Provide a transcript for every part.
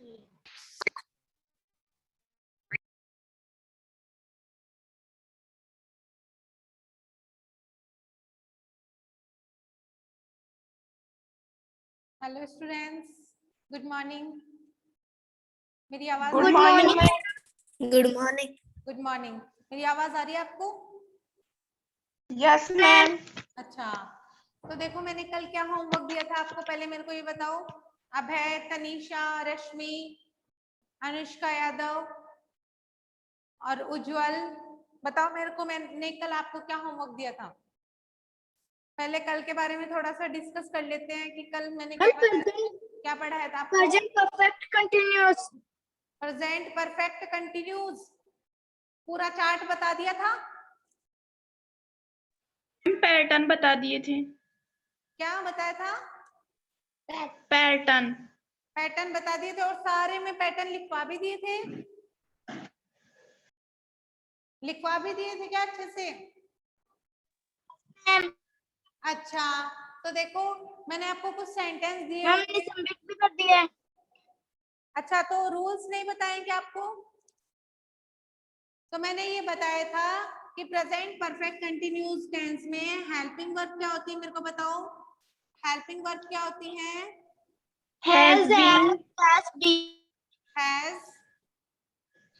Hello students, good morning. मेरी आवाज good morning. Good morning. Good morning. मेरी आवाज आ रही है आपको? Yes ma'am. अच्छा, तो देखो मैंने कल क्या होमवर्क दिया था आपको, पहले मेरे को ये बताओ। अभय, तनीषा, रश्मि, अनुष्का यादव और उज्जवल, बताओ मेरे को मैंने कल आपको क्या होमवर्क दिया था। पहले कल के बारे में थोड़ा सा डिस्कस कर लेते हैं कि कल मैंने क्या पढ़ाया था आपको। Present perfect continuous. Present perfect continuous पूरा चार्ट बता दिया था। पैटर्न बता दिए थे। क्या बताया था? पैटर्न। पैटर्न बता दिए थे और सारे में पैटर्न लिखवा भी दिए थे। लिखवा भी दिए थे क्या अच्छे से? अच्छा, तो देखो मैंने आपको कुछ सेंटेंस दिए मैम ने सबमिट भी कर दिया है। अच्छा, तो रूल्स नहीं बताए क्या आपको? तो मैंने ये बताया था कि प्रेजेंट परफेक्ट कंटिन्यूअस टेंस में हेल्पिंग वर्ब क्या होती है, मेरे को बताओ। हेल्पिंग वर्ब क्या होती है? Has been, has,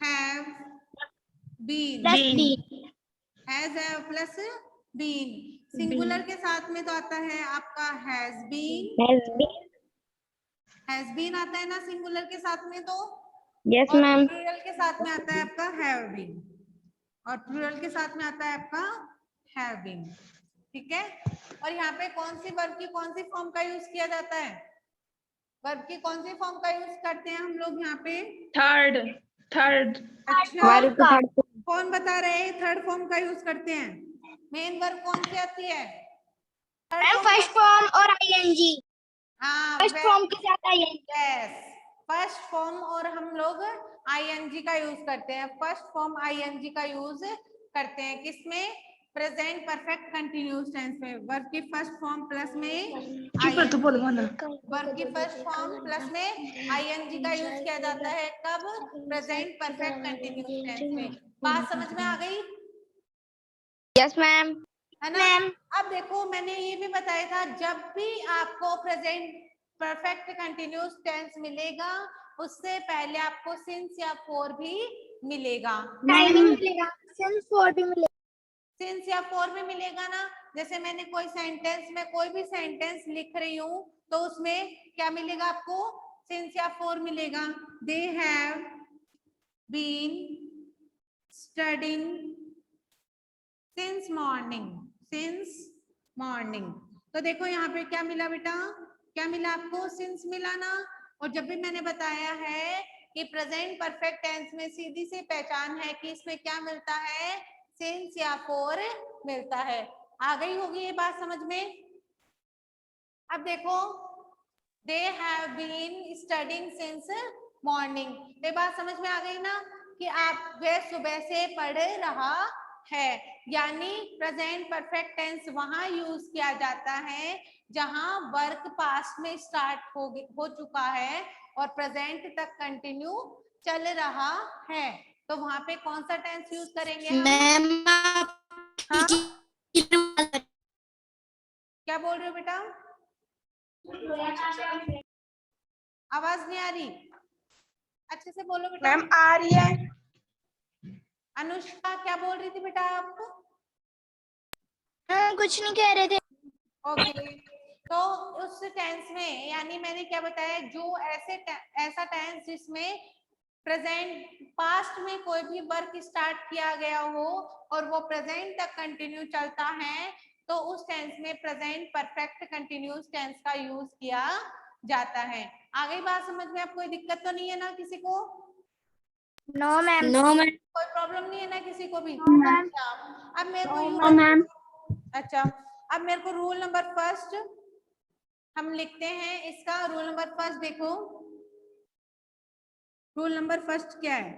have, been. been, has plus been. Singular के साथ में तो आता है आपका हैज बीन। हैज बीन आता है ना सिंगुलर के साथ में तो। यस और मैम। प्लूरल के साथ में आता है आपका हैव बीन। और प्लूरल के साथ में आता है आपका हैव बीन। ठीक है। और यहाँ पे कौन सी वर्ब की कौन सी फॉर्म का यूज किया जाता है? वर्ब की कौन सी फॉर्म का यूज करते हैं हम लोग यहाँ पे? थर्ड। थर्ड। अच्छा, कौन बता रहे हैं थर्ड फॉर्म का यूज करते हैं? मेन वर्ब कौन सी आती है? मैम फर्स्ट फॉर्म और आईएनजी। हाँ, फर्स्ट फॉर्म के साथ आईएनजी। यस, फर्स्ट फॉर्म और हम लोग आईएनजी का यूज करते हैं। फर्स्ट फॉर्म आईएनजी का यूज करते हैं किसमें? प्रेजेंट परफेक्ट कंटिन्यूअस टेंस में। वर्ब की फर्स्ट फॉर्म प्लस में तो बोलो ना। वर्ब की फर्स्ट फॉर्म प्लस में आईएनजी का यूज किया जाता है कब? प्रेजेंट परफेक्ट कंटिन्यूअस टेंस में। बात समझ में आ गई? Yes ma'am. है ना? अब देखो मैंने ये भी बताया था, जब भी आपको प्रेजेंट परफेक्ट कंटिन्यूअस टेंस मिलेगा उससे पहले आपको सिंस या फॉर भी मिलेगा। टाइमिंग मिलेगा, सिंस फॉर भी मिलेगा। सिंस या फॉर भी मिलेगा ना। जैसे मैंने कोई सेंटेंस में कोई भी सेंटेंस लिख रही हूँ तो उसमें क्या मिलेगा आपको? सिंस या फॉर मिलेगा। They have been studying since morning. Since morning. तो देखो यहाँ पे क्या मिला बेटा? क्या मिला आपको? सिंस मिला ना। और जब भी मैंने बताया है कि प्रेजेंट परफेक्ट टेंस में सीधी सी पहचान है कि इसमें क्या मिलता है? सिंस या फॉर मिलता है। आ गई होगी ये बात समझ में? अब देखो, they have been studying since morning. ये बात समझ में आ गई ना कि आप वे सुबह से पढ़ रहा है। यानी प्रेजेंट परफेक्ट टेंस वहां यूज किया जाता है जहां वर्क पास्ट में स्टार्ट हो चुका है और प्रेजेंट तक कंटिन्यू चल रहा है। तो वहां पे कौन सा टेंस यूज करेंगे हम? मैम हाँ? क्या बोल रहे हो बेटा? आवाज नहीं आ रही, अच्छे से बोलो बेटा। मैम आ रही है। अनुष्का क्या बोल रही थी बेटा आप? कुछ नहीं कह रहे थे। ओके, तो उस टेंस में यानी मैंने क्या बताया, जो ऐसा टेंस जिसमें प्रेजेंट पास्ट में कोई भी वर्क स्टार्ट किया गया हो और वो प्रेजेंट तक कंटिन्यू चलता है तो उस टेंस में प्रेजेंट परफेक्ट कंटिन्यूअस टेंस का यूज किया जाता है। आ गई बात समझ में? अब कोई दिक्कत तो नहीं है ना किसी को? No ma'am. No ma'am. कोई प्रॉब्लम नहीं है ना किसी को भी? मैम। अच्छा, अब मेरे को नो मैम। अच्छा, अब मेरे को रूल नंबर फर्स्ट हम लिखते हैं। इसका रूल नंबर फर्स्ट देखो, रूल नंबर फर्स्ट क्या है?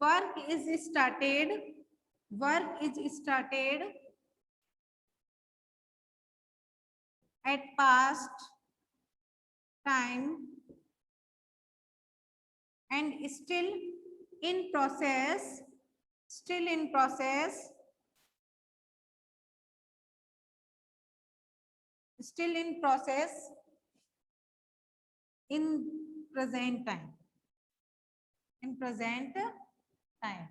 Work is started, work is started at past time and still in process in present time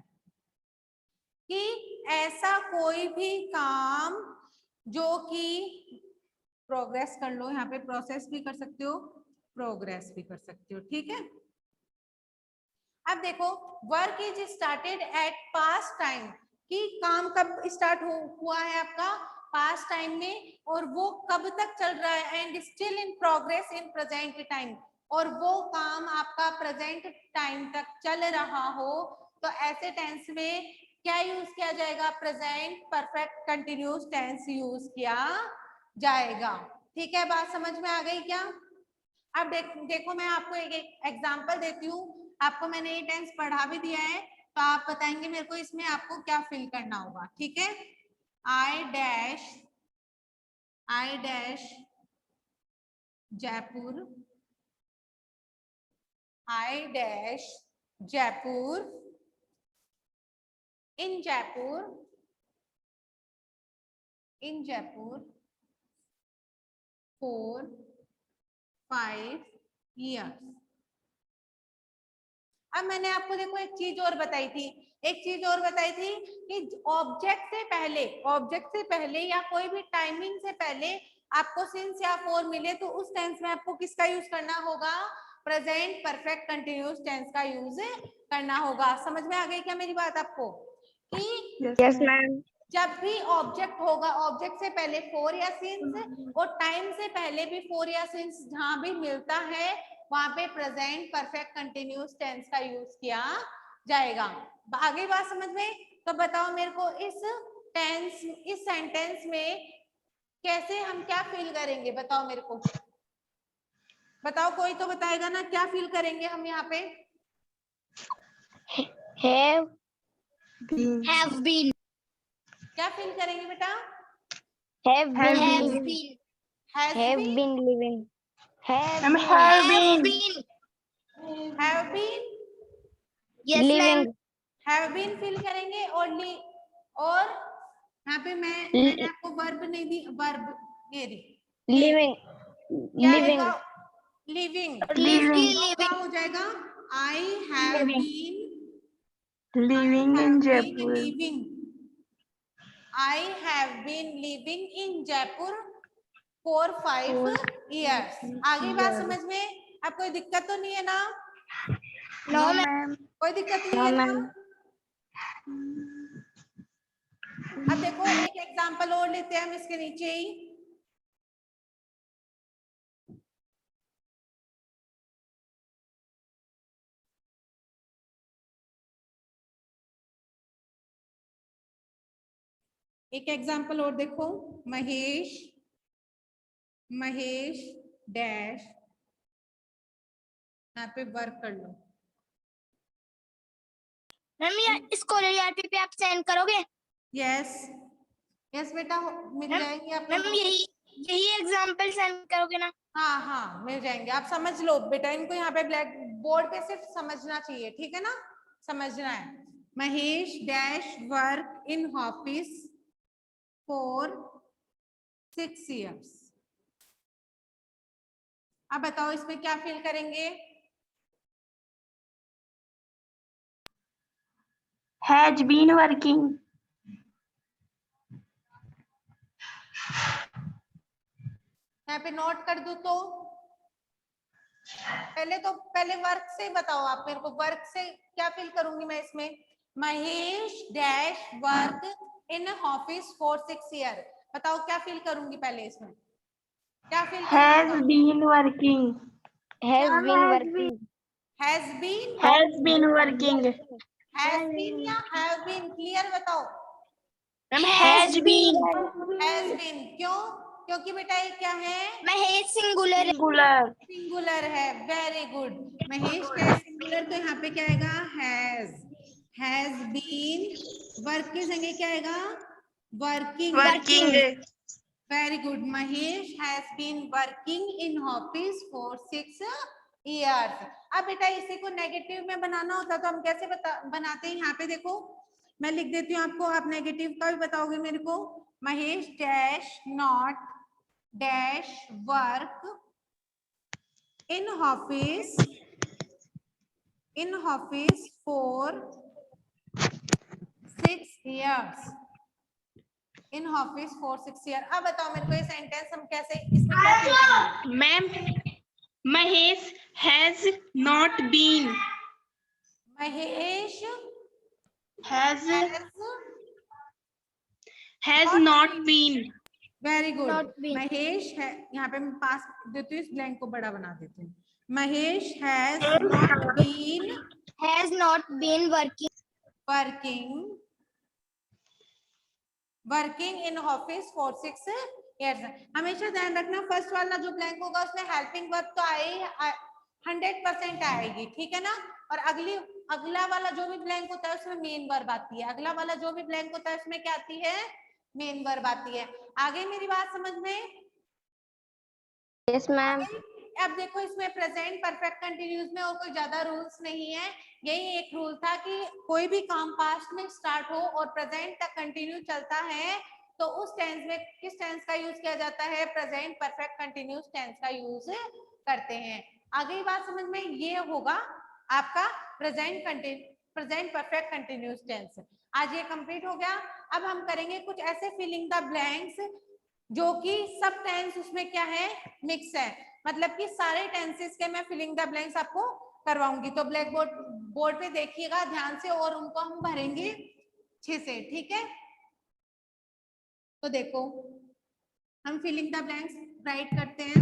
कि ऐसा कोई भी काम जो कि प्रोग्रेस कर लो, यहाँ पे प्रोसेस भी कर सकते हो, प्रोग्रेस भी कर सकते हो, ठीक है। अब देखो work is started at past time, कि काम कब स्टार्ट हुआ है आपका पास्ट टाइम में, और वो कब तक चल रहा है, and still in progress in present time, और वो काम आपका प्रेजेंट टाइम तक चल रहा हो, तो ऐसे टेंस में क्या यूज किया जाएगा, present perfect continuous tense use किया जाएगा। ठीक है, बात समझ में आ गई क्या? अब देखो मैं आपको एक एग्जांपल देती हूँ, आपको मैंने ये टेंस पढ़ा भी दिया है, तो आप बताएंगे मेरे को इसमें आपको क्या फिल करना होगा, ठीक है। I dash Jaipur, I dash Jaipur, in Jaipur 4-5 years। अब मैंने आपको देखो एक चीज और बताई थी कि ऑब्जेक्ट से पहले या कोई भी टाइमिंग से पहले आपको सिंस या फॉर मिले, तो उस टेंस में आपको किसका यूज करना होगा, प्रेजेंट परफेक्ट कंटिन्यूस टेंस का यूज करना होगा। समझ में आ गई क्या मेरी बात आपको, कि यस मैम। जब भी ऑब्जेक्ट होगा, ऑब्जेक्ट से पहले फोर या सिंस, और टाइम से पहले भी फोर या सिंस जहां भी मिलता है वहां पे प्रेजेंट परफेक्ट कंटिन्यूस टेंस का यूज किया जाएगा। आगे बात समझ में? तो बताओ मेरे को इस सेंटेंस में कैसे हम क्या फील करेंगे, बताओ मेरे को, बताओ, कोई तो बताएगा ना क्या फील करेंगे हम यहाँ पे। Have been क्या फील करेंगे बेटा? have been living have been yes ma'am have been feel करेंगे, और यहाँ पे मैंने आपको वर्ब नहीं दी, वर्ब ये living क्या हो जाएगा, I have been living in Jaipur. I have been living in Jaipur for 5 years। आगे बात समझ में? अब कोई दिक्कत तो नहीं है ना? no ma'am कोई दिक्कत नहीं है ना? अब देखो एक एग्जांपल और लेते हैं हम इसके नीचे ही। एक एग्जांपल और देखो, महेश डैश, यहाँ पे वर्क कर लो। मैम ये स्कॉलर ईआरपी पे आप सेंड करोगे? यस बेटा, मिल जाएंगे आपको। मैम यही एग्जांपल सेंड करोगे ना? हाँ मिल जाएंगे, आप समझ लो बेटा, इनको यहाँ पे ब्लैक बोर्ड पे सिर्फ समझना चाहिए, ठीक है ना, समझना है। Mahesh dash work in office for 6 years। अब बताओ इसमें क्या फील करेंगे? Has been working। यहाँ पे नोट कर दूं तो पहले वर्क से बताओ आप मेरे को, वर्क से क्या फील करूंगी मैं इसमें? Mahesh dash work in office for 6 years। बताओ क्या फील करूंगी पहले इसमें, क्या feel Has been working। Has been working या have been, क्लियर बताओ। has been क्यों? क्योंकि बेटा ये क्या है, महेश सिंगुलर है। वेरी गुड, महेश क्या है, सिंगुलर, तो यहाँ पे क्या आएगा, हैज बीन, वर्क की जगह क्या आएगा, working. Very good. Mahesh has been working in office for 6 years। अब बेटा इसी को नेगेटिव में बनाना होता तो हम कैसे बनाते हैं? यहाँ पे देखो मैं लिख देती हूँ आपको, आप नेगेटिव का भी बताओगे मेरे को। Mahesh dash not dash work in office for 6 years। in office for 6 years। अब बताओ मेरे को ये सेंटेंस हम कैसे इसमें क्या fill करेंगे? Ma'am Mahesh has not been Mahesh has has not been very good. Not been। Mahesh है, यहाँ पे मैं पास देती हूँ, इस ब्लैंक को बड़ा बना देती हूँ। Mahesh has not been Has not been working in office for 6 years। हमेशा ध्यान रखना फर्स्ट वाला जो ब्लैंक होगा उसमें हेल्पिंग वर्ब तो आए 100% आएगी, ठीक है ना। और अगला वाला जो भी ब्लैंक होता है उसमें मेन वर्ब आती है। अगला वाला जो भी ब्लैंक होता है उसमें क्या आती है? मेन वर्ब आती है। आगे मेरी बात समझ में? Yes, ma'am। अब देखो इसमें प्रेजेंट परफेक्ट कंटिन्यूस में और कोई ज्यादा रूल्स नहीं है। यही एक रूल था कि कोई भी काम पास्ट में स्टार्ट हो और प्रेजेंट तक कंटिन्यू चलता है तो उस टेंस में किस टेंस का यूज किया जाता है? प्रेजेंट परफेक्ट कंटिन्यूस टेंस का यूज करते हैं। आगे की बात समझ में? ये होगा आपका प्रेजेंट परफेक्ट कंटिन्यूस टेंस। आज ये कंप्लीट हो गया। अब हम करेंगे कुछ ऐसे फिलिंग द ब्लैंक्स जो कि सब टेंस उसमें क्या है? मिक्स है। मतलब कि सारे टेंसेस के मैं फिलिंग द ब्लैंक्स आपको करवाऊंगी। तो ब्लैक बोर्ड पे देखिएगा ध्यान से और उनको हम भरेंगे अच्छे से, ठीक है। तो देखो हम फिलिंग द ब्लैंक्स राइट करते हैं,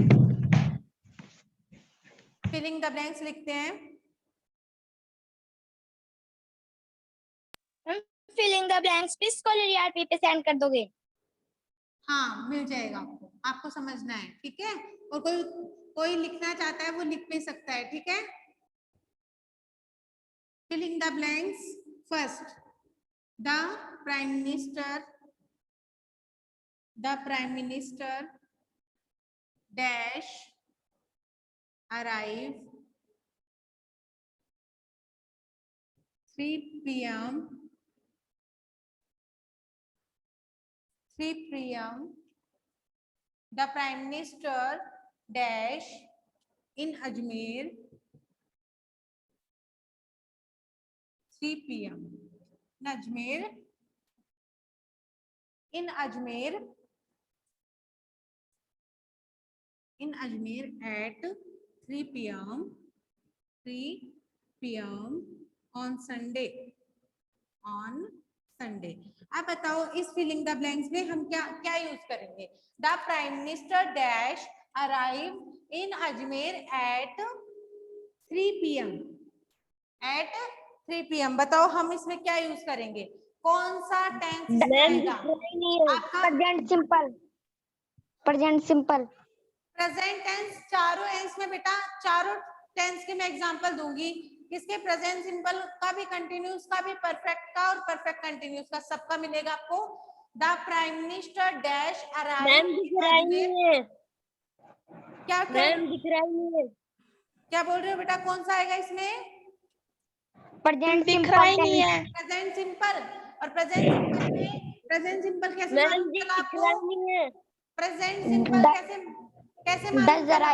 फिलिंग द ब्लैंक्स लिखते हैं। Filling the blanks please scholar ERP पे सेंड कर दोगे? हाँ मिल जाएगा आपको, आपको समझना है, ठीक है। और कोई लिखना चाहता है वो लिख भी सकता है, ठीक है। Filling the blanks first, the prime minister dash arrive 3 p.m. The Prime Minister dash in Ajmer 3 p.m. in Ajmer at 3 p.m. on Sunday। अब बताओ इस फिलिंग द ब्लैंक्स में हम क्या क्या यूज करेंगे? The prime minister dash arrive in Ajmer at 3 p.m. बताओ हम इसमें क्या यूज करेंगे? कौन सा टेंस आएगा? Present simple. प्रेजेंट टेंस चारों टेंस में बेटा, चारों टेंस के मैं एग्जांपल दूंगी। किसके? प्रेजेंट सिंपल का भी, कंटिन्यूस का भी, परफेक्ट का और परफेक्ट कंटिन्यूस का, सबका मिलेगा आपको। The prime minister dash arrive. क्या क्या बोल रहे हो बेटा? कौन सा आएगा इसमें? प्रेजेंट दिख रहा ही नहीं है। Present simple. और प्रेजेंट सिंपल कैसे मालूम चला आपको? प्रेजेंट सिंपल कैसे मालूम चला?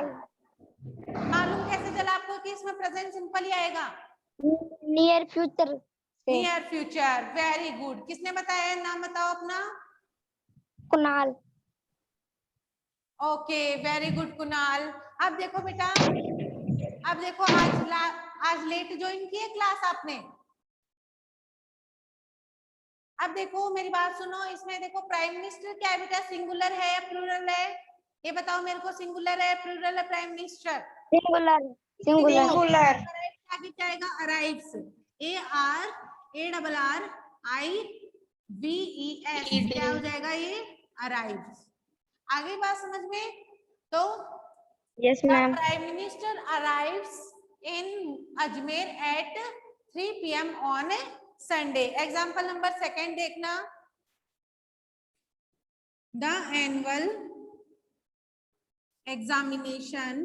मालूम कैसे चला आपको कि इसमें प्रेजेंट सिंपल ही आएगा? Near future. Near future, very good. किसने बताया? नाम बताओ अपना। Kunal. Okay very good Kunal. अब देखो बेटा, अब देखो आज लेट ज्वाइन की है क्लास आपने। अब देखो मेरी बात सुनो, इसमें देखो प्राइम मिनिस्टर क्या है बेटा? सिंगुलर है या प्लूरल है? ये बताओ मेरे को, सिंगुलर है प्लूरल है प्राइम मिनिस्टर? सिंगुलर। आगे क्या आएगा? अराइव्स, ARAIVES, क्या हो जाएगा ये? अराइव्स। आगे बात समझ में? तो yes ma'am. Prime minister arrives in Ajmer at 3 p.m. On Sunday. Example number 2 देखना। The annual examination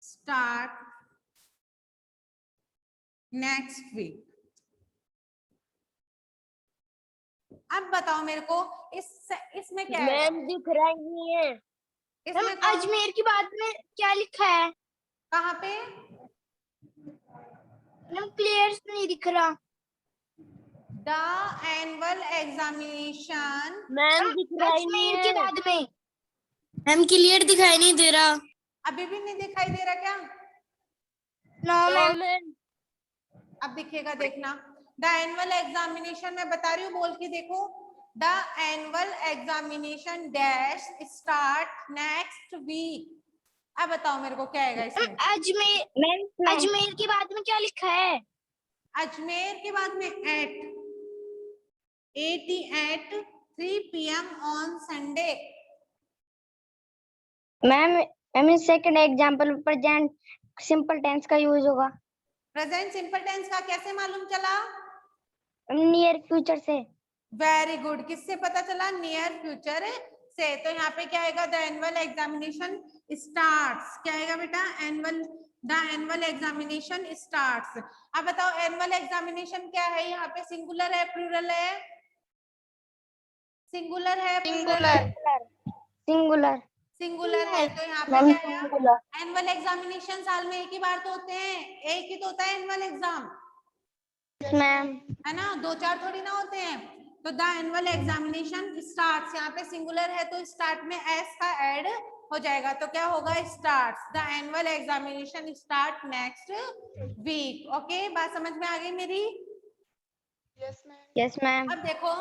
start next week. अब बताओ मेरे को इसमें क्या है? मैम दिख रहा ही नहीं है। इसमें मैम अजमेर की बात में क्या लिखा है? कहाँ पे? मैम क्लियर नहीं दिख रहा। The annual examination मैम दिख रहा ही नहीं है। अजमेर की बात में मैम क्लियर दिखाई नहीं दे रहा। अभी भी नहीं दिखाई दे रहा क्या? No ma'am. अब दिखेगा, देखना। द एनुअल एग्जामिनेशन मैं बता रही हूँ, बोल के देखो। The annual examination dash start next week. अब बताओ मेरे को क्या आएगा इसमें? अजमेर की बात में क्या लिखा है? अजमेर के बाद में at 3 PM on Sunday. Ma'am second example present simple tense का यूज होगा। प्रेजेंट सिंपल टेंस का कैसे मालूम चला? नियर फ्यूचर से। Very good. किससे पता चला? नियर फ्यूचर से। तो यहाँ पे क्या आएगा? The annual examination starts. क्या आएगा बेटा? The annual examination starts. अब बताओ एनुअल एग्जामिनेशन क्या है? यहाँ पे सिंगुलर है, प्लूरल है? सिंगुलर है, प्लूरल है? सिंगुलर सिंगुलर है। तो यहाँ पे क्या है? एनुअल एग्जामिनेशन साल में एक ही बार तो होते हैं, एक ही तो होता है एनुअल एग्जाम, मैम, है ना? 2-4 थोड़ी ना होते हैं। तो द एनुअल एग्जामिनेशन स्टार्ट्स, यहाँ पे सिंगुलर है तो स्टार्ट में एस का ऐड हो जाएगा, तो क्या होगा? Starts. The annual examination start next week. Okay, बात समझ में आ गई मेरी? Yes ma'am. अब देखो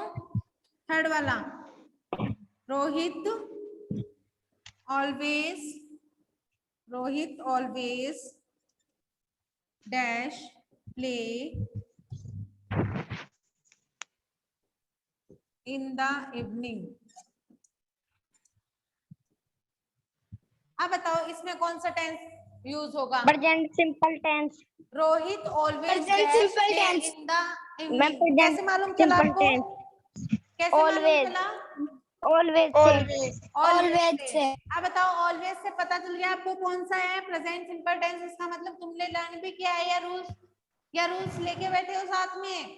थर्ड वाला, Rohit always dash play in the evening। अब बताओ इसमें कौन सा टेंस यूज होगा? Present simple tense. Rohit always Present simple play tense। In the मैं इवनिंग। present कैसे मालूम चला simple आपको? tense। कैसे मालूम Always। चला? Always say. अब बताओ ऑलवेज से पता चल गया आपको कौन सा है प्रेजेंट सिंपल टेंस। इसका मतलब तुमने लर्न भी किया है या रूल्स लेके बैठे हो साथ में?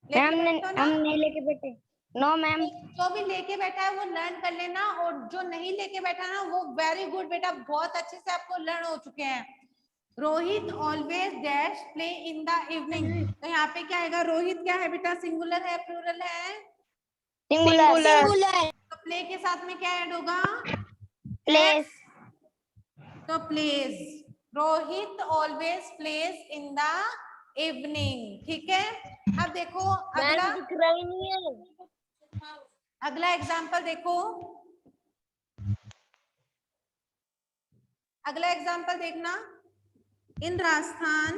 हम नहीं लेके बैठे। No ma'am. जो भी लेके बैठा है वो लर्न कर लेना, और जो नहीं लेके बैठा ना वो वेरी गुड बेटा, बहुत अच्छे से आपको लर्न हो चुके हैं। Rohit always dash play in the evening. तो यहाँ पे क्या आएगा? रोहित क्या है बेटा? सिंगुलर है, प्लूरल है? सिंगुलर। तो प्ले के साथ में क्या ऐड होगा? प्लेस। तो plays. Rohit always plays in the evening. ठीक है, अब देखो अगला, दिख रहा ही नहीं है। अगला एग्जाम्पल देखो। अगला एग्जाम्पल देखना। इन राजस्थान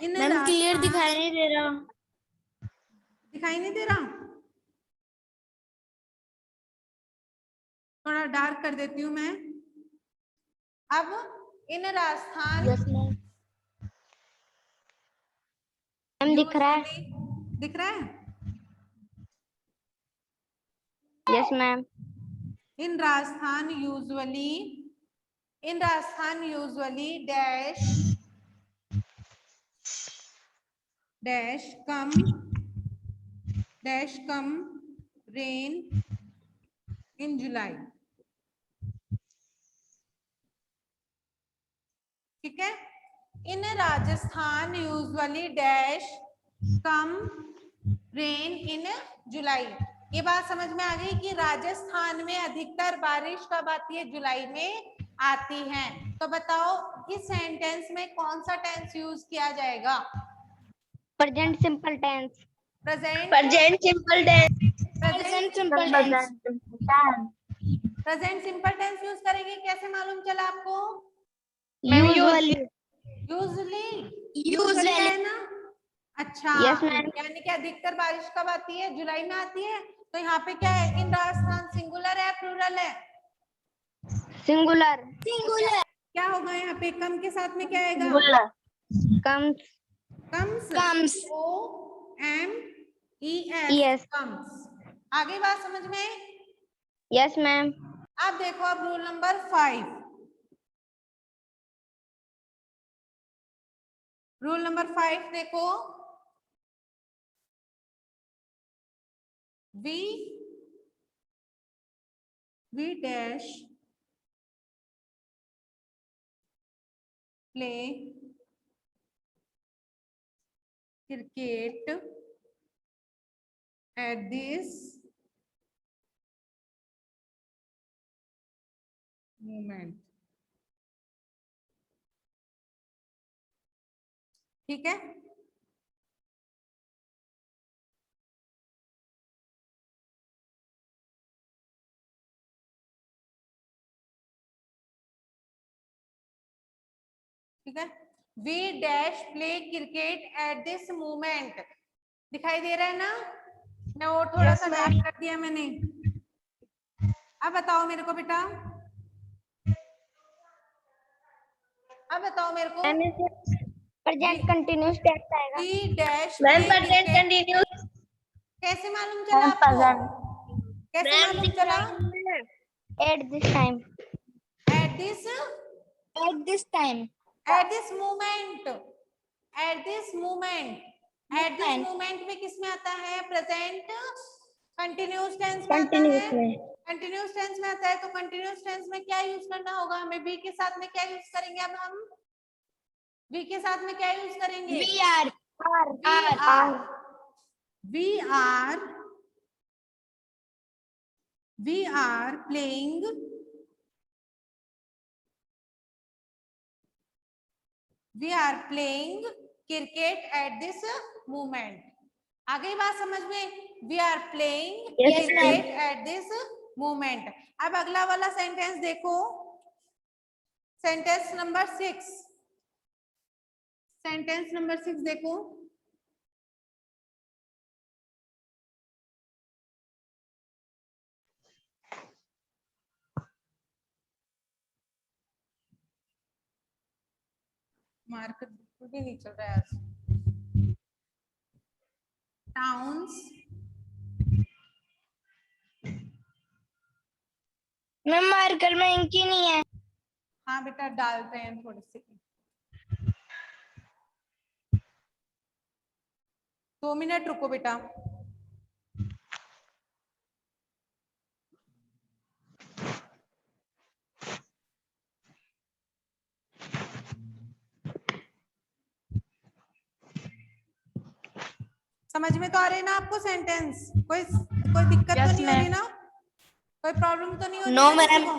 क्लियर दिखाई नहीं दे रहा। दिखाई नहीं दे रहा? थोड़ा डार्क कर देती हूँ मैं। अब इन राजस्थान दिख रहा है। दिख रहा है? Yes ma'am. In Rajasthan usually dash come rain in July. ठीक है, in Rajasthan usually dash come rain in July. ये बात समझ में आ गई कि राजस्थान में अधिकतर बारिश कब आती है? जुलाई में आती है। तो बताओ इस सेंटेंस में कौन सा टेंस यूज किया जाएगा? Present simple tense. Present simple tense. Present simple tense use करेंगे। कैसे मालूम चला आपको? यूजुअली है ना? अच्छा, Yes, ma'am. यानी कि अधिकतर बारिश कब आती है? जुलाई में आती है। तो यहाँ पे क्या है? इन राजस्थान सिंगुलर है, प्लूरल है? सिंगुलर। क्या होगा यहाँ पे? कम के साथ में क्या आएगा? Comes. Comes. OM ES comes। आगे बात समझ में? Yes, ma'am. अब देखो, अब रूल नंबर 5। रूल नंबर 5 देखो, we dash play cricket at this moment। ठीक है, ठीक है। We dash play cricket at this moment, दिखाई दे रहा है ना? मैं और थोड़ा सा डार्क कर दिया मैंने। अब बताओ मेरे को बेटा, अब बताओ मेरे को। Ma'am, is present continuous tense आएगा। We dash ma'am play present cricket, continuous. कैसे मालूम चला Ma'am, आपको? present कैसे मैम मालूम दिख चला? रहा ही नहीं है। at this time। At this, At this time। Eight this moment, eight this moment, eight this moment में किस में आता है? प्रेजेंट कंटिन्यूस टेंस में आता Continuous है। में। कंटिन्यूस टेंस में आता है, तो कंटिन्यूस टेंस में क्या यूज करना होगा हमें? बी के साथ में क्या यूज करेंगे? अब हम बी के साथ में क्या यूज करेंगे? We are। we are playing cricket at this moment। आ गई बात समझ में? we are playing Yes, cricket at this moment। अब अगला वाला सेंटेंस देखो, सेंटेंस नंबर 6। सेंटेंस नंबर 6 देखो, मार्कर बिल्कुल भी नहीं चल रहा है आज। टाउन्स, मैम मार्कर में इंकी नहीं है। हाँ बेटा डालते हैं थोड़ी सी, 2 मिनट रुको बेटा। समझ में तो आ रही ना आपको सेंटेंस? कोई दिक्कत तो नहीं हो रही ना? कोई प्रॉब्लम तो नहीं हो रही No, ना किसी ma'am। को?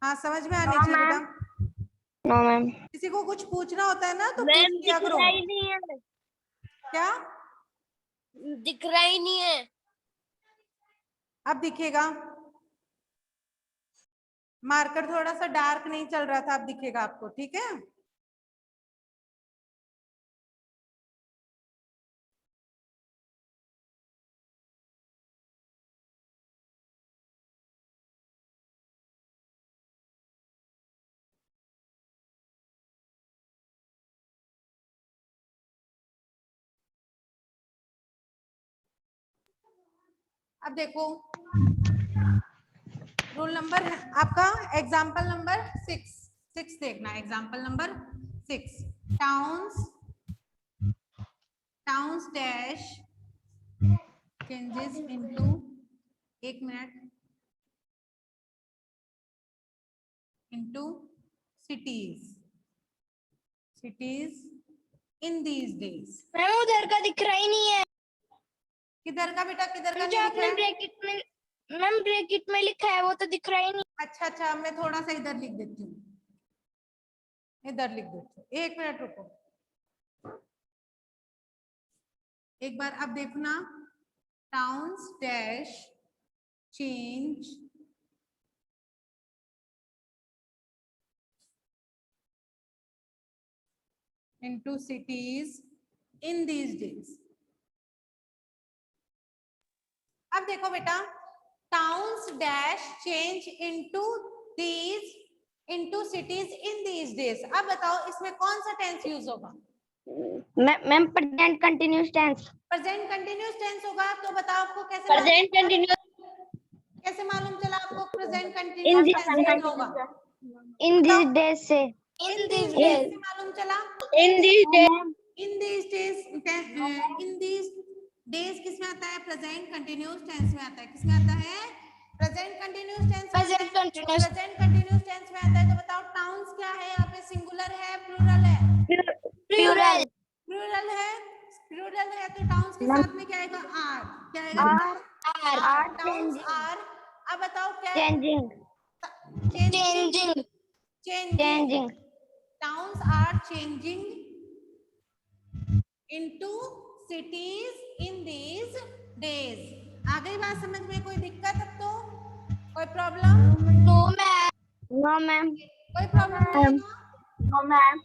हाँ समझ में आनी चाहिए बेटा। No ma'am. किसी को कुछ पूछना होता है ना तो पूछ मैम लिया दिख करो। रहा ही नहीं है। क्या दिख रहा ही नहीं है। अब दिखेगा? मार्कर थोड़ा सा डार्क नहीं चल रहा था, अब दिखेगा आपको, ठीक है? अब देखो, रूल नंबर है आपका एग्जाम्पल नंबर 6 देखना। Example number 6, towns dash changes into, 1 minute, into cities in these days। Ma'am उधर का दिख रहा ही नहीं है। किधर का बेटा, किधर का जो नहीं दिख आपने रहा है? ब्रैकेट में, मैम ब्रैकेट में लिखा है वो तो दिख रहा ही नहीं। अच्छा, मैं थोड़ा सा इधर लिख देती हूँ, इधर लिख देती हूँ, 1 मिनट रुको। एक बार अब देखना, towns dash change into cities in these days। अब देखो बेटा, towns dash change into cities in these days। अब बताओ इसमें कौन सा टेंस यूज होगा? Ma'am present continuous tense. Present continuous tense होगा तो बताओ आपको कैसे प्रेजेंट कंटिन्यूस कैसे मालूम चला आपको प्रेजेंट इन कंटिन्यूस टेंस क्या होगा? इन दिस डेज से। In in this this days days से मालूम चला। In this days in this days in this days किस में आता है? प्रेजेंट कंटिन्यूस टेंस में आता है। किस में आता है? प्रेजेंट कंटिन्यूस टेंस में आता है। Present continuous present continuous tense में आता है तो बताओ टाउन्स क्या है? यहाँ पे सिंगुलर है प्लूरल है? प्लूरल प्लूरल है। प्लूरल है तो टाउन्स के मैम साथ में क्या आएगा? आर। क्या आएगा बेटा? Are are. Towns are. अब बताओ क्या है? Changing changing. Changing changing. Changing Towns are changing into cities in these days. आ गई बात समझ में? कोई दिक्कत अब तो? कोई problem? No ma'am no ma'am. कोई प्रॉब्लम नहीं है ना? No ma'am.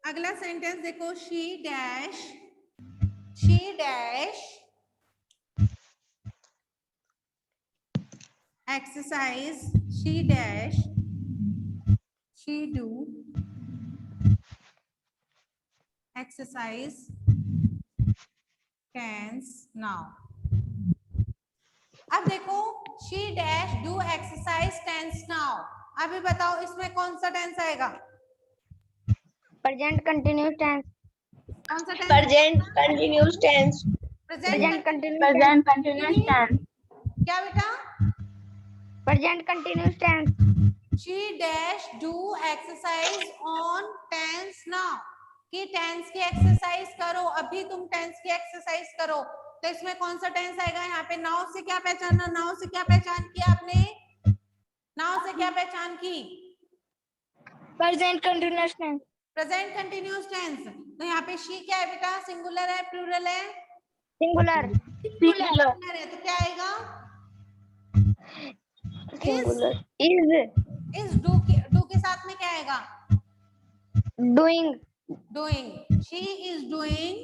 अगला सेंटेंस देखो, she dash exercise, she do exercise tense now. अब देखो she dash do exercise tense now. अभी बताओ इसमें कौन सा टेंस आएगा? Present continuous tense. कौन सा tense? Present continuous tense present continuous present continuous tense क्या बेटा? Present continuous tense. she dash do exercise on tense now. कि टेंस की एक्सरसाइज करो, अभी तुम टेंस की एक्सरसाइज करो। तो इसमें कौन सा टेंस आएगा? यहाँ पे नाउ से क्या पहचानना? नाउ से क्या पहचान किया आपने? नाउ से क्या पहचान की? Present continuous tense present continuous tense. तो यहाँ पे शी क्या है बेटा? सिंगुलर है प्लूरल है? सिंगुलर सिंगुलर है तो क्या आएगा? सिंगुलर इज डू के साथ में क्या आएगा? Doing doing. She is doing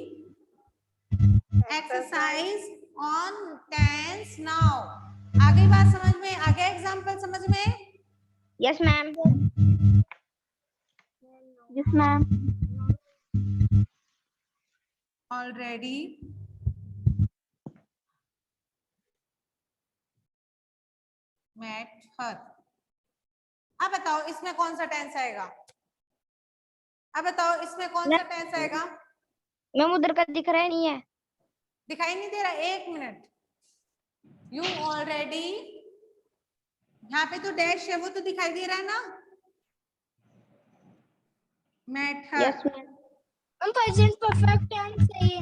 exercise on tense now. आगे बात समझ में? आगे एग्जांपल समझ में? Yes ma'am. Yes ma'am. Already met her. अब बताओ इसमें कौन सा टेंस आएगा? अब बताओ इसमें कौन सा टेंस आएगा? मैम उधर का दिख रहा ही नहीं है। दिखाई नहीं दे रहा? एक मिनट। यू ऑलरेडी, यहाँ पे तो डैश है वो तो दिखाई दे रहा है ना? Met her. Yes ma'am. हम प्रेजेंट परफेक्ट टेंस है ये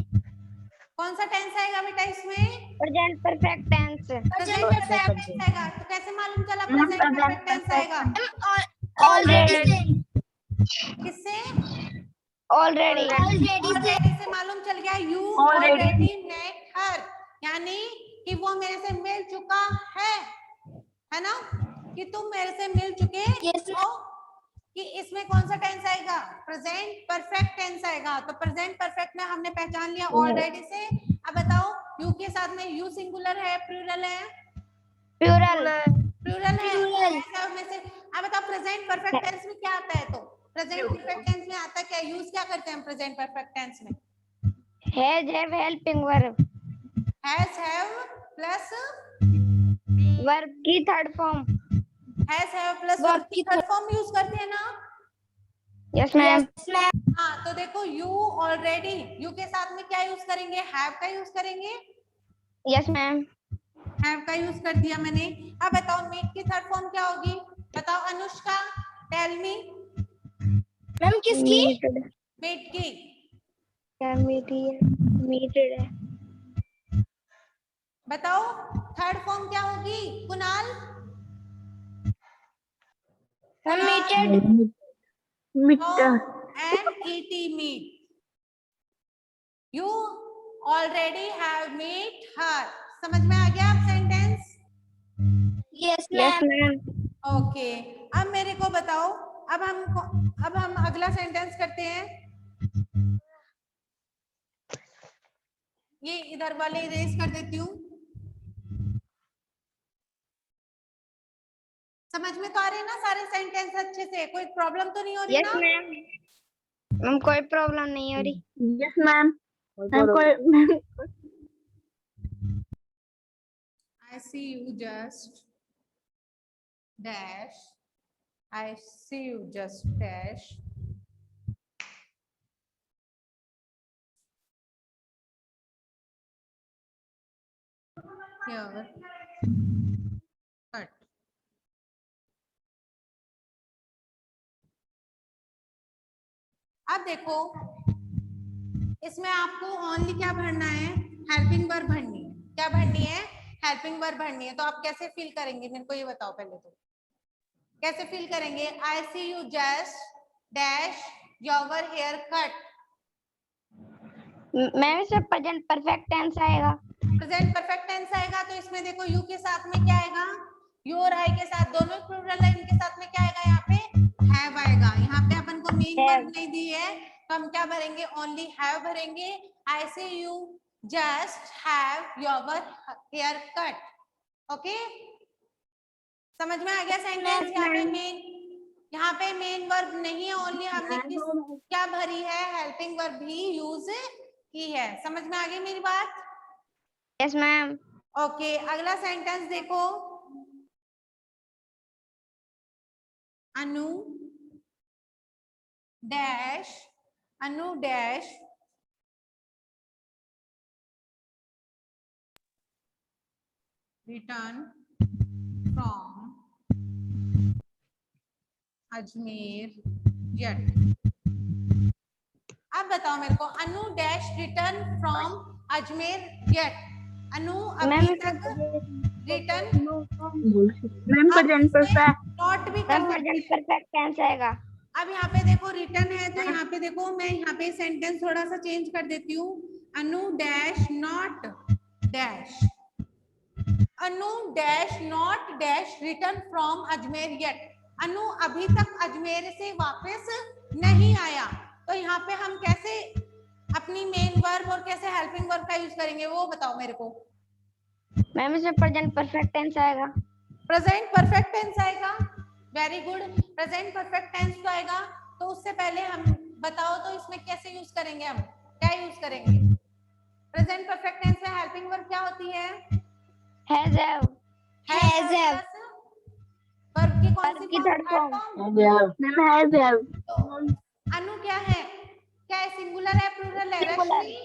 कौन सा टेंस आएगा बेटा इसमें? Present perfect tense. Present perfect tense आएगा। तो कैसे मालूम चला प्रेजेंट परफेक्ट टेंस आएगा? ऑलरेडी किससे? ऑलरेडी ऑलरेडी से मालूम चल गया। यू ऑलरेडी मेट हर, यानी कि वो मेरे से मिल चुका है ना? कि तुम मेरे से मिल चुके हो। कि इसमें कौन सा टेंस आएगा? प्रेजेंट परफेक्ट टेंस आएगा। तो प्रेजेंट परफेक्ट में हमने पहचान लिया ऑलरेडी से। अब बताओ यू के साथ में यू सिंगुलर है प्लूरल है? प्लूरल प्लूरल है। ऐसा में से अब बताओ प्रेजेंट परफेक्ट टेंस में क्या आता है? तो प्रेजेंट परफेक्ट टेंस में आता क्या? यूज क्या करते हैं हम प्रेजेंट परफेक्ट टेंस में? Has have helping verb. Has have plus verb की third form. Has have plus verb की थर्ड फॉर्म यूज करते हैं ना? Yes ma'am. हाँ तो देखो यू ऑलरेडी, यू के साथ में क्या यूज करेंगे? हैव का यूज करेंगे। Yes ma'am. हैव का यूज कर दिया मैंने। अब बताओ मीट की थर्ड फॉर्म क्या होगी? बताओ अनुष्का, टेल मी। मैम किसकी? मीट की। क्या मीटेड है। बताओ थर्ड फॉर्म क्या होगी? कुणाल? हम meted MET meet. You already have met her. समझ में आ गया आप sentence? Yes yes ma'am ma'am. Okay. अब मेरे को बताओ, अब हम अगला सेंटेंस करते हैं। ये इधर वाले इरेज कर देती हूँ। समझ में तो आ रहे हैं ना सारे सेंटेंस अच्छे से? कोई प्रॉब्लम तो नहीं हो रही यस ना? मैम। मैम कोई प्रॉब्लम नहीं हो रही। Yes ma'am. Ma'am I see you just dash. I see you just dash. Here. Cut. अब देखो इसमें आपको ओनली क्या भरना है, हेल्पिंग वर्ब भरनी है। क्या भरनी है? हेल्पिंग वर्ब भरनी है। तो आप कैसे फील करेंगे मेरे को ये बताओ पहले तो, कैसे फील करेंगे? I see you just dash your haircut. Ma'am इसमें प्रेजेंट परफेक्ट टेंस आएगा। प्रेजेंट परफेक्ट टेंस आएगा तो इसमें देखो यू के साथ में क्या आएगा, यू और आई के साथ, दोनों प्लूरल है, इनके साथ में क्या आएगा, यहाँ पे हैव आएगा। यहाँ पे अपन को मेन वर्ब नहीं दी है तो हम क्या भरेंगे, ओनली हैव भरेंगे। I see you just have your haircut. Okay, समझ में आ गया सेंटेंस? यहाँ पे मेन वर्ब नहीं है, ओनली हमने क्या भरी है, हेल्पिंग वर्ब भी यूज की है। समझ में आ गई मेरी बात? Yes ma'am. ओके, अगला सेंटेंस देखो, Anu dash, Anu dash return from Ajmer yet. अब बताओ मेरे को, Anu dash return from Ajmer yet. Anu अभी तक return, ma'am present perfect. Not भी मैम कर प्रेजेंट सकते। परफेक्ट टेंस आएगा। अब यहाँ पे देखो रिटर्न है तो यहाँ पे देखो मैं यहाँ पे सेंटेंस थोड़ा सा चेंज कर देती हूँ, Anu dash not dash, Anu dash not dash return from Ajmer yet. Anu अभी तक अजमेर से वापस नहीं आया। तो यहाँ पे हम कैसे अपनी मेन वर्ब और कैसे हेल्पिंग वर्ब का यूज करेंगे वो बताओ मेरे को। मैम इसमें प्रेजेंट परफेक्ट टेंस आएगा। प्रेजेंट परफेक्ट टेंस आएगा, very good. Present perfect tense तो आएगा, तो उससे पहले हम बताओ तो इसमें कैसे यूज करेंगे, हम क्या यूज करेंगे? प्रेजेंट परफेक्ट टेंस में हेल्पिंग वर्ब क्या होती है? Has have. वर्ब की कौन सी की form? Third form. Ma'am has have. Anu क्या है, क्या है, सिंगुलर है प्लूरल है? सिंगुलर। रश्मि,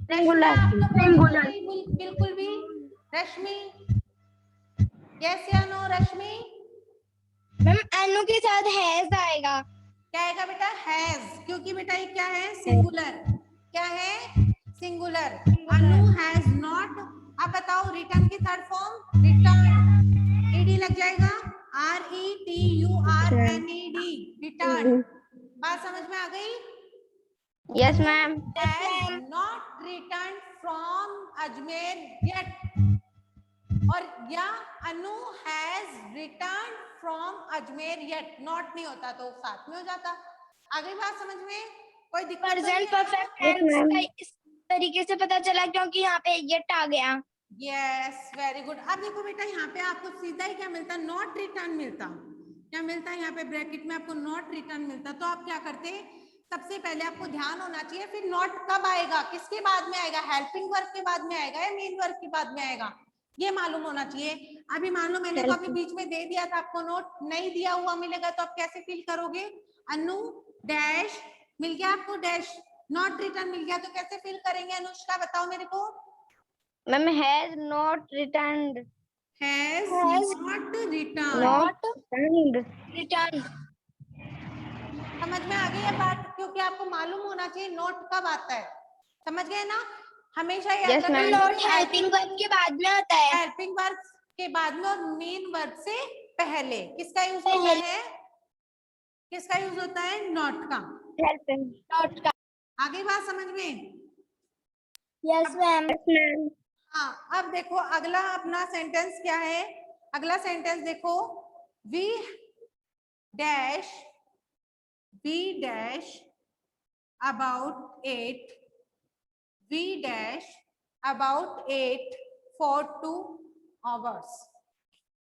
सिंगुलर। आप तो सिंगुलर। बिल्कुल भी। रश्मि, यस या नो? रश्मि मैम अनु के साथ हैज आएगा। क्या आएगा बेटा? हैज, क्योंकि बेटा ये क्या है, सिंगुलर। क्या है? सिंगुलर। Anu has not. अब बताओ रिटर्न की थर्ड फॉर्म, रिटर्न, ईडी लग जाएगा, RETURNED, रिटर्न। बात समझ में आ गई? Yes ma'am. Has not return from Ajmer yet, और या Anu has return from Ajmer yet, not नहीं होता तो साथ में हो जाता। आगे बात समझ में? कोई दिक्कत तो नहीं प्रेजेंट है? परफेक्ट टेंस का इस तरीके से पता चला क्योंकि यहाँ पे येट आ गया। Yes, very good. अब देखो बेटा यहाँ पे आपको सीधा ही क्या मिलता, नॉट रिटर्न मिलता। क्या मिलता है यहाँ पे ब्रैकेट में आपको? नॉट रिटर्न मिलता। तो आप क्या करते, सबसे पहले आपको ध्यान होना चाहिए फिर नॉट कब आएगा, किसके बाद में आएगा, हेल्पिंग वर्ब के बाद में आएगा या मेन वर्ब के बाद में आएगा, ये मालूम होना चाहिए। अभी मान लो मैंने तो अभी बीच में दे दिया था आपको, नोट नहीं दिया हुआ मिलेगा तो आप कैसे फील करोगे? अनु डैश मिल गया आपको, डैश नॉट रिटर्न मिल गया तो कैसे फील करेंगे? अनुष्का बताओ मेरे को। Ma'am has not returned. Has not return. Not return. समझ में आ गई है बात? क्योंकि आपको मालूम होना चाहिए नोट कब आता है। समझ गए ना? हमेशा याद Yes, रखना, ma'am. नोट हेल्पिंग वर्ब के बाद में आता है। हेल्पिंग वर्ब के बाद में और मेन वर्ब से पहले किसका यूज होता है? किसका यूज होता है? नॉट का। हेल्पिंग। नोट का। आगे बात समझ में? Yes ma'am. हाँ, अब देखो अगला अपना सेंटेंस क्या है। अगला सेंटेंस देखो, we dash about 8, we dash about 8 for 2 hours,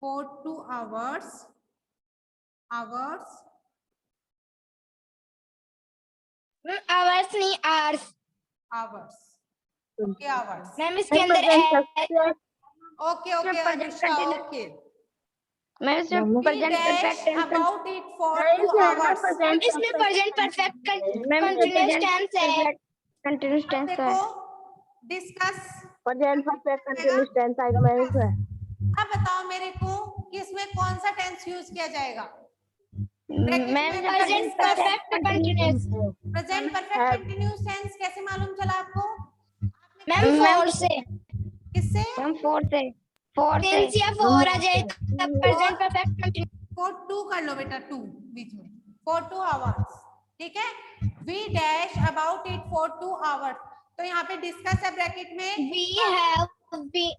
for 2 hours, hours नहीं, hours. Hours, okay hours, ma'am इसके मैम अंदर present perfect okay okay Anushka, okay. Ma'am इसमें We present dash perfect about it for नहीं 2 hours. Present इसमें present perfect ma'am continuous tense है। Continuous अब tense है। देखो discuss, present perfect continuous tense आएगा मैम इसमें। अब बताओ मेरे को कि इसमें कौन सा टेंस यूज किया जाएगा? ब्रैकेट मैम में present perfect continuous. Present perfect continuous tense कैसे मालूम चला आपको? मैम फोर से, किससे? मैम फोर से सिंस या फोर आ जाएगा प्रेजेंट परफेक्ट कंटिन्यूअस। for 2 कर लो बेटा, 2 बीच में, for 2 hours, ठीक है। We dash about it for 2 hours, तो यहाँ पे डिस्कस है ब्रैकेट में, We have been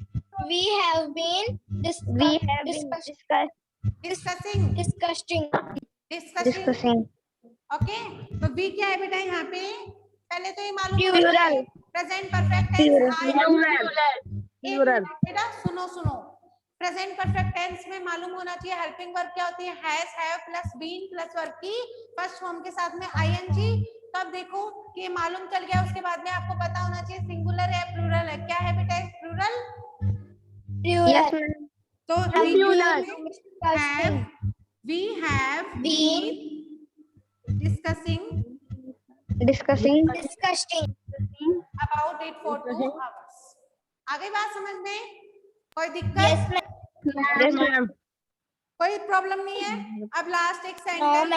we have been discussing, okay. तो बी क्या है बेटा यहाँ पे? पहले तो ये मालूम होना चाहिए प्रेजेंट परफेक्ट टेंस। प्लूरल बेटा सुनो सुनो, प्रेजेंट परफेक्ट टेंस में मालूम होना चाहिए हेल्पिंग वर्ब क्या होती है? Has, have plus been plus verb की फर्स्ट फॉर्म के साथ में आईएनजी। तब देखो कि ये मालूम चल गया, उसके बाद में आपको पता होना चाहिए सिंगुलर है प्लूरल है। क्या है बेटा प्लूरल? तो we have been discussing about it for 2 hours. आगे बात समझ में? कोई दिक्कत? Yes ma'am. कोई प्रॉब्लम नहीं है? अब लास्ट एक sentence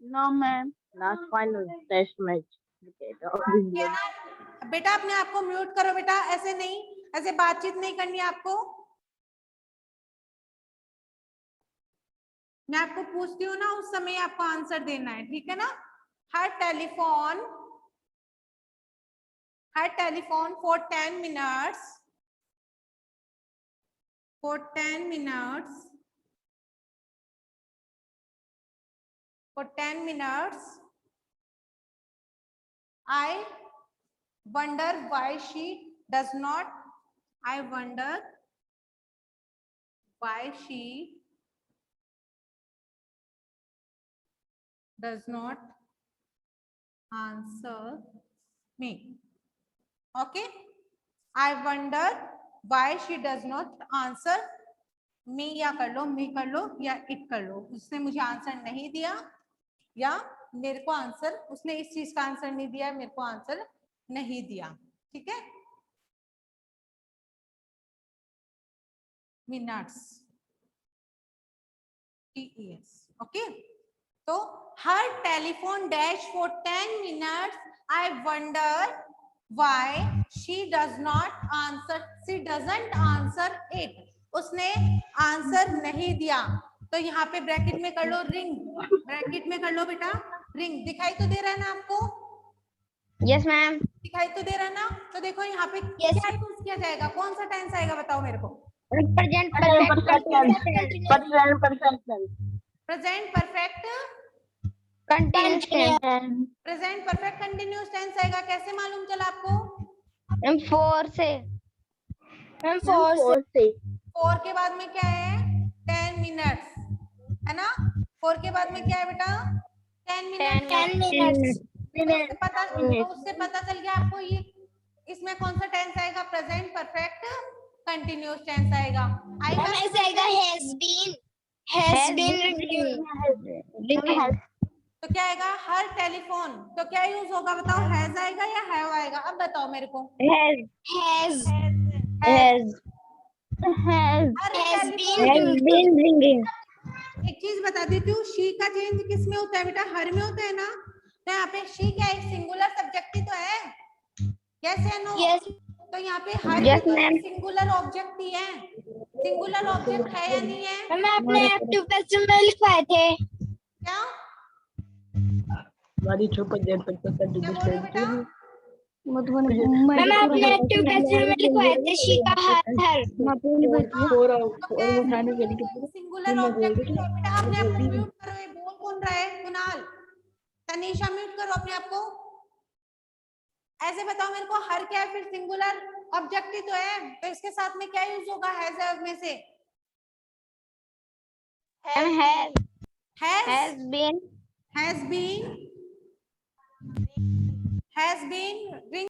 no ma'am last final test match किया ना बेटा। अपने आप को म्यूट करो बेटा, ऐसे नहीं, ऐसे बातचीत नहीं करनी आपको। मैं आपको पूछती हूँ ना, उस समय आपको आंसर देना है, ठीक है ना। हर telephone for 10 minutes I wonder why she does not answer me. Okay, I wonder why she does not answer me, या कर लो मी कर लो या इट कर लो। उसने मुझे आंसर नहीं दिया, या मेरे को आंसर, उसने इस चीज का आंसर नहीं दिया, मेरे को आंसर नहीं दिया, ठीक है। Minutes, TES, okay. तो हर telephone dash for 10 minutes I wonder why she doesn't answer it. उसने आंसर नहीं दिया, तो यहाँ पे ब्रैकेट में कर लो रिंग, ब्रैकेट में कर लो बेटा रिंग। दिखाई तो दे रहा है ना आपको? Yes ma'am. दिखाई तो दे रहा है ना? तो देखो यहाँ पे क्या यूज किया जाएगा, कौन सा टेंस आएगा बताओ मेरे को? प्रेजेंट परफेक्ट कंटिन्यूअस टेंस आएगा। कैसे मालूम चला आपको? फोर से। फोर के बाद में क्या है? 10 मिनट्स है ना। फोर के बाद में क्या है बेटा? 10 मिनट्स। उससे पता चल गया आपको ये इसमें कौन सा टेंस आएगा? प्रेजेंट परफेक्ट कंटिन्यूअस टेंस आएगा। तो क्या आएगा? हर टेलीफोन, तो क्या यूज होगा बताओ? हैज आएगा या हैव आएगा? अब बताओ मेरे को। एक चीज बता देती हूँ, शी का चेंज किस में होता है बेटा? हर में होता है ना। तो यहाँ पे शी क्या है? सिंगुलर सब्जेक्ट ही तो है, यस या नो? तो यहाँ पे हर सिंगुलर ऑब्जेक्ट ही है। सिंगुलर ऑब्जेक्ट है या नहीं है? मैं अपने एक्टिव पैसिव में लिखवाए थे। क्या हमारी छोटा जेन पर क्या बोल रहे हो बेटा? मैं अपने एक्टिव पैसिव में लिखवाए थे शी का हर। सिंगुलर ऑब्जेक्ट बेटा। अपने आप को म्यूट करो, ये बोल कौन रहा है? कुणाल, तनीषा म्यूट करो अपने आप को। ऐसे बताओ मेरे को, हर क्या है फिर? सिंगुलर ऑब्जेक्ट ही तो है, तो इसके साथ में क्या यूज होगा? हैज में से हैज बीन हैज बीन